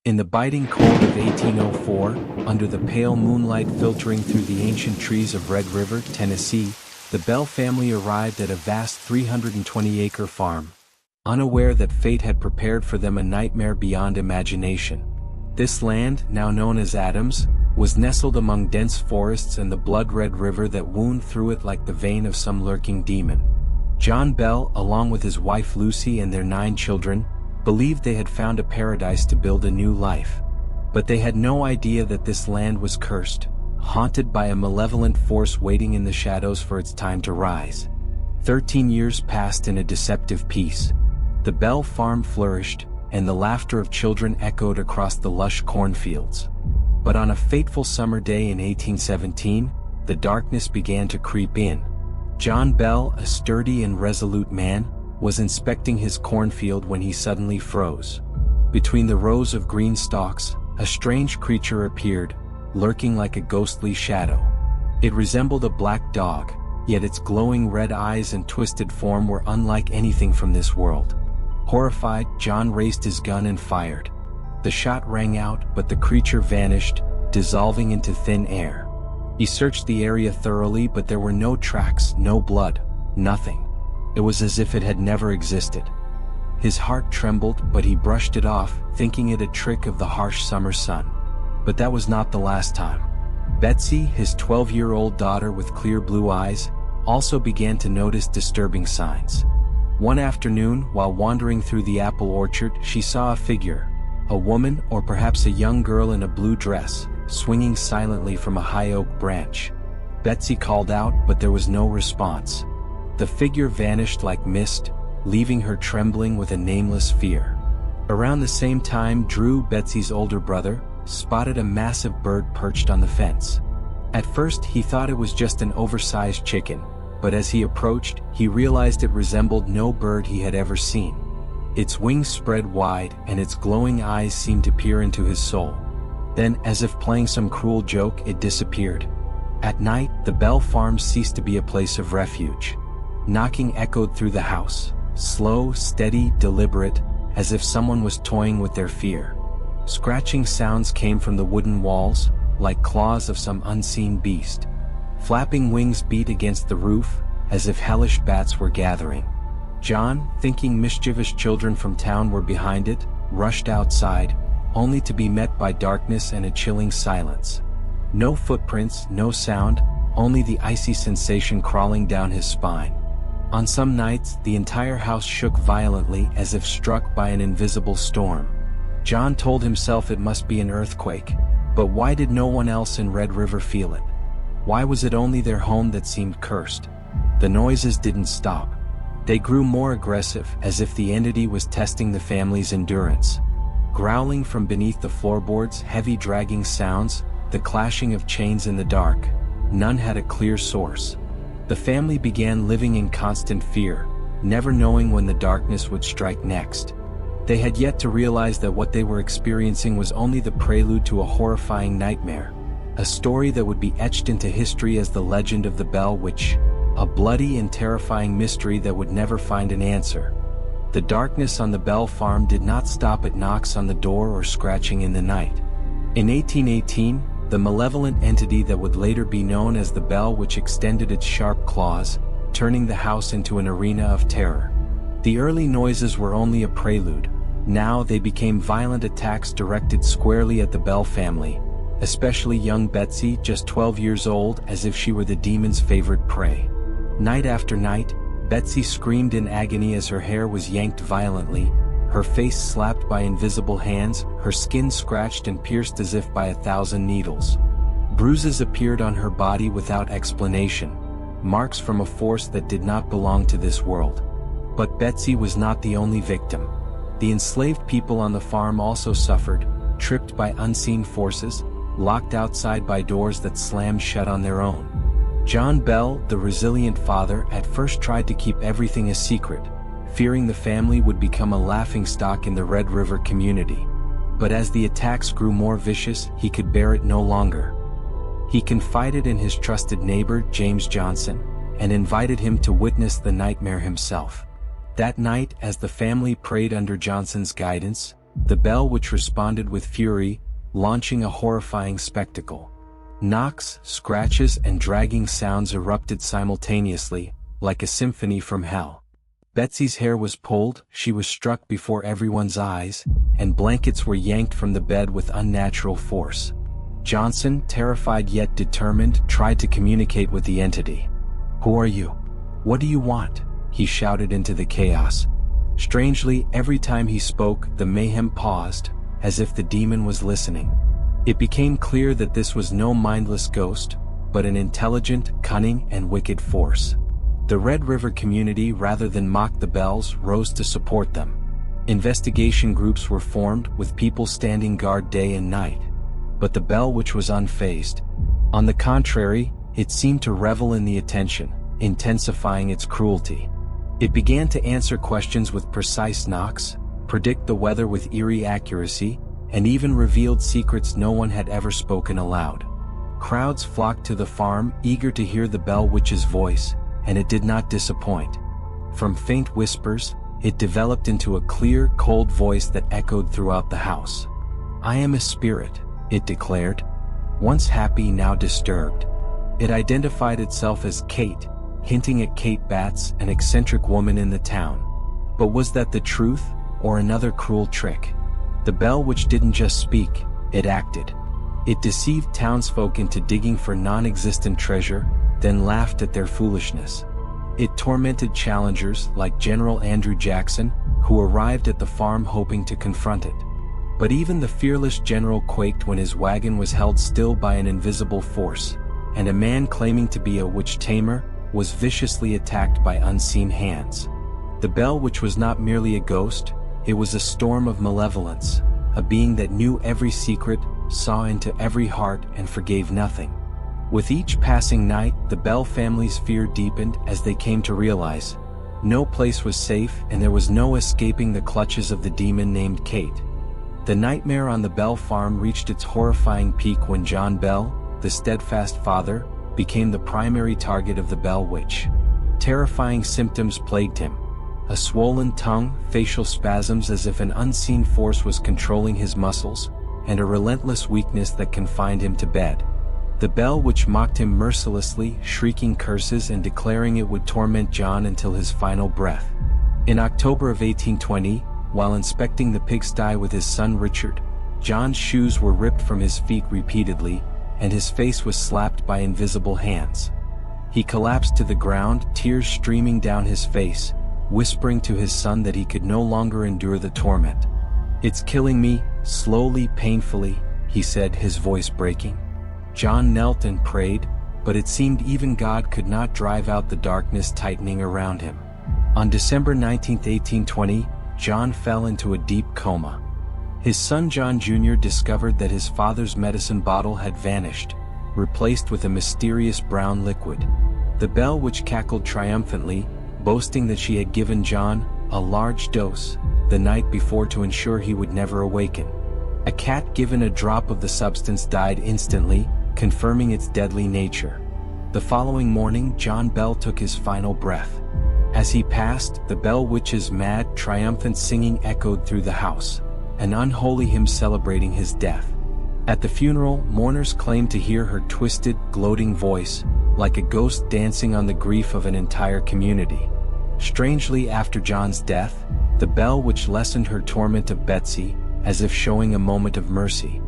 In the biting cold of 1804, under the pale moonlight filtering through the ancient trees of Red River, Tennessee, the Bell family arrived at a vast 320-acre farm, unaware that fate had prepared for them a nightmare beyond imagination. This land, now known as Adams, was nestled among dense forests and the blood-red river that wound through it like the vein of some lurking demon. John Bell, along with his wife Lucy and their 9 children, believed they had found a paradise to build a new life. But they had no idea that this land was cursed, haunted by a malevolent force waiting in the shadows for its time to rise. 13 years passed in a deceptive peace. The Bell farm flourished, and the laughter of children echoed across the lush cornfields. But on a fateful summer day in 1817, the darkness began to creep in. John Bell, a sturdy and resolute man, was inspecting his cornfield when he suddenly froze. Between the rows of green stalks, a strange creature appeared, lurking like a ghostly shadow. It resembled a black dog, yet its glowing red eyes and twisted form were unlike anything from this world. Horrified, John raised his gun and fired. The shot rang out, but the creature vanished, dissolving into thin air. He searched the area thoroughly, but there were no tracks, no blood, nothing. It was as if it had never existed. His heart trembled, but he brushed it off, thinking it a trick of the harsh summer sun. But that was not the last time. Betsy, his 12-year-old daughter with clear blue eyes, also began to notice disturbing signs. One afternoon, while wandering through the apple orchard, she saw a figure, a woman or perhaps a young girl in a blue dress, swinging silently from a high oak branch. Betsy called out, but there was no response. The figure vanished like mist, leaving her trembling with a nameless fear. Around the same time, Drew, Betsy's older brother, spotted a massive bird perched on the fence. At first, he thought it was just an oversized chicken, but as he approached, he realized it resembled no bird he had ever seen. Its wings spread wide, and its glowing eyes seemed to peer into his soul. Then, as if playing some cruel joke, it disappeared. At night, the Bell farm ceased to be a place of refuge. Knocking echoed through the house, slow, steady, deliberate, as if someone was toying with their fear. Scratching sounds came from the wooden walls, like claws of some unseen beast. Flapping wings beat against the roof, as if hellish bats were gathering. John, thinking mischievous children from town were behind it, rushed outside, only to be met by darkness and a chilling silence. No footprints, no sound, only the icy sensation crawling down his spine. On some nights, the entire house shook violently as if struck by an invisible storm. John told himself it must be an earthquake, but why did no one else in Red River feel it? Why was it only their home that seemed cursed? The noises didn't stop. They grew more aggressive, as if the entity was testing the family's endurance. Growling from beneath the floorboards, heavy dragging sounds, the clashing of chains in the dark. None had a clear source. The family began living in constant fear, never knowing when the darkness would strike next. They had yet to realize that what they were experiencing was only the prelude to a horrifying nightmare, a story that would be etched into history as the legend of the Bell Witch, a bloody and terrifying mystery that would never find an answer. The darkness on the Bell farm did not stop at knocks on the door or scratching in the night. In 1818, the malevolent entity that would later be known as the Bell Witch extended its sharp claws, turning the house into an arena of terror. The early noises were only a prelude. Now they became violent attacks directed squarely at the Bell family, especially young Betsy, just 12 years old, as if she were the demon's favorite prey. Night after night, Betsy screamed in agony as her hair was yanked violently, her face slapped by invisible hands, her skin scratched and pierced as if by 1,000 needles. Bruises appeared on her body without explanation, marks from a force that did not belong to this world. But Betsy was not the only victim. The enslaved people on the farm also suffered, tripped by unseen forces, locked outside by doors that slammed shut on their own. John Bell, the resilient father, at first tried to keep everything a secret, fearing the family would become a laughingstock in the Red River community. But as the attacks grew more vicious, he could bear it no longer. He confided in his trusted neighbor, James Johnson, and invited him to witness the nightmare himself. That night, as the family prayed under Johnson's guidance, The bell which responded with fury, launching a horrifying spectacle. Knocks, scratches and dragging sounds erupted simultaneously, like a symphony from hell. Betsy's hair was pulled, she was struck before everyone's eyes, and blankets were yanked from the bed with unnatural force. Johnson, terrified yet determined, tried to communicate with the entity. "Who are you? What do you want?" he shouted into the chaos. Strangely, every time he spoke, the mayhem paused, as if the demon was listening. It became clear that this was no mindless ghost, but an intelligent, cunning, and wicked force. The Red River community, rather than mock the bells, rose to support them. Investigation groups were formed, with people standing guard day and night. But the bell which was unfazed. On the contrary, it seemed to revel in the attention, intensifying its cruelty. It began to answer questions with precise knocks, predict the weather with eerie accuracy, and even revealed secrets no one had ever spoken aloud. Crowds flocked to the farm, eager to hear the bell witch's voice, and it did not disappoint. From faint whispers, it developed into a clear, cold voice that echoed throughout the house. "I am a spirit," it declared. Once happy, now disturbed. It identified itself as Kate, hinting at Kate Batts, an eccentric woman in the town. But was that the truth, or another cruel trick? The bell which didn't just speak, it acted. It deceived townsfolk into digging for non-existent treasure, then laughed at their foolishness. It tormented challengers like General Andrew Jackson, who arrived at the farm hoping to confront it. But even the fearless general quaked when his wagon was held still by an invisible force, and a man claiming to be a witch tamer was viciously attacked by unseen hands. The bell which was not merely a ghost, it was a storm of malevolence, a being that knew every secret, saw into every heart and forgave nothing. With each passing night, the Bell family's fear deepened as they came to realize no place was safe and there was no escaping the clutches of the demon named Kate. The nightmare on the Bell farm reached its horrifying peak when John Bell, the steadfast father, became the primary target of the Bell witch. Terrifying symptoms plagued him. A swollen tongue, facial spasms as if an unseen force was controlling his muscles, and a relentless weakness that confined him to bed. The Bell witch mocked him mercilessly, shrieking curses and declaring it would torment John until his final breath. In October of 1820, while inspecting the pigsty with his son Richard, John's shoes were ripped from his feet repeatedly, and his face was slapped by invisible hands. He collapsed to the ground, tears streaming down his face, whispering to his son that he could no longer endure the torment. "It's killing me, slowly, painfully," he said, his voice breaking. John knelt and prayed, but it seemed even God could not drive out the darkness tightening around him. On December 19, 1820, John fell into a deep coma. His son John Jr. discovered that his father's medicine bottle had vanished, replaced with a mysterious brown liquid. The Bell witch cackled triumphantly, boasting that she had given John a large dose the night before to ensure he would never awaken. A cat given a drop of the substance died instantly, confirming its deadly nature. The following morning, John Bell took his final breath. As he passed, the Bell witch's mad, triumphant singing echoed through the house, an unholy hymn celebrating his death. At the funeral, mourners claimed to hear her twisted, gloating voice, like a ghost dancing on the grief of an entire community. Strangely, after John's death, the Bell witch lessened her torment of Betsy, as if showing a moment of mercy.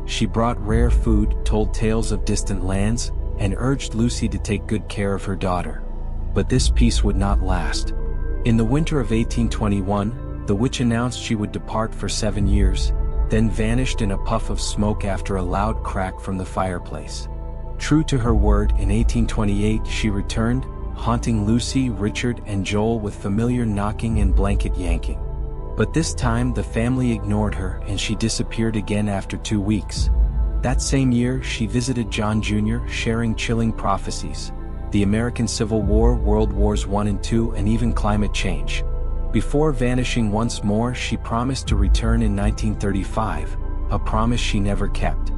She brought rare food, told tales of distant lands, and urged Lucy to take good care of her daughter. But this peace would not last. In the winter of 1821, the witch announced she would depart for 7 years, then vanished in a puff of smoke after a loud crack from the fireplace. True to her word, in 1828 she returned, haunting Lucy, Richard, and Joel with familiar knocking and blanket yanking. But this time the family ignored her and she disappeared again after 2 weeks. That same year she visited John Jr., sharing chilling prophecies: the American Civil War, World Wars I and II, and even climate change. Before vanishing once more, she promised to return in 1935, a promise she never kept.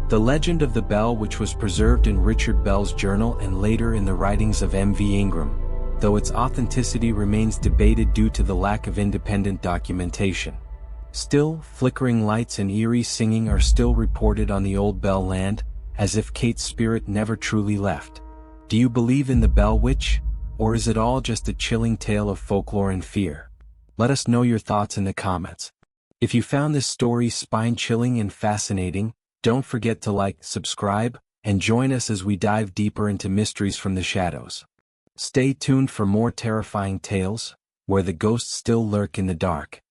The legend of the Bell, which was preserved in Richard Bell's journal and later in the writings of M.V. Ingram, though its authenticity remains debated due to the lack of independent documentation. Still, flickering lights and eerie singing are still reported on the old Bell land, as if Kate's spirit never truly left. Do you believe in the Bell Witch? Or is it all just a chilling tale of folklore and fear? Let us know your thoughts in the comments. If you found this story spine-chilling and fascinating, don't forget to like, subscribe, and join us as we dive deeper into mysteries from the shadows. Stay tuned for more terrifying tales, where the ghosts still lurk in the dark.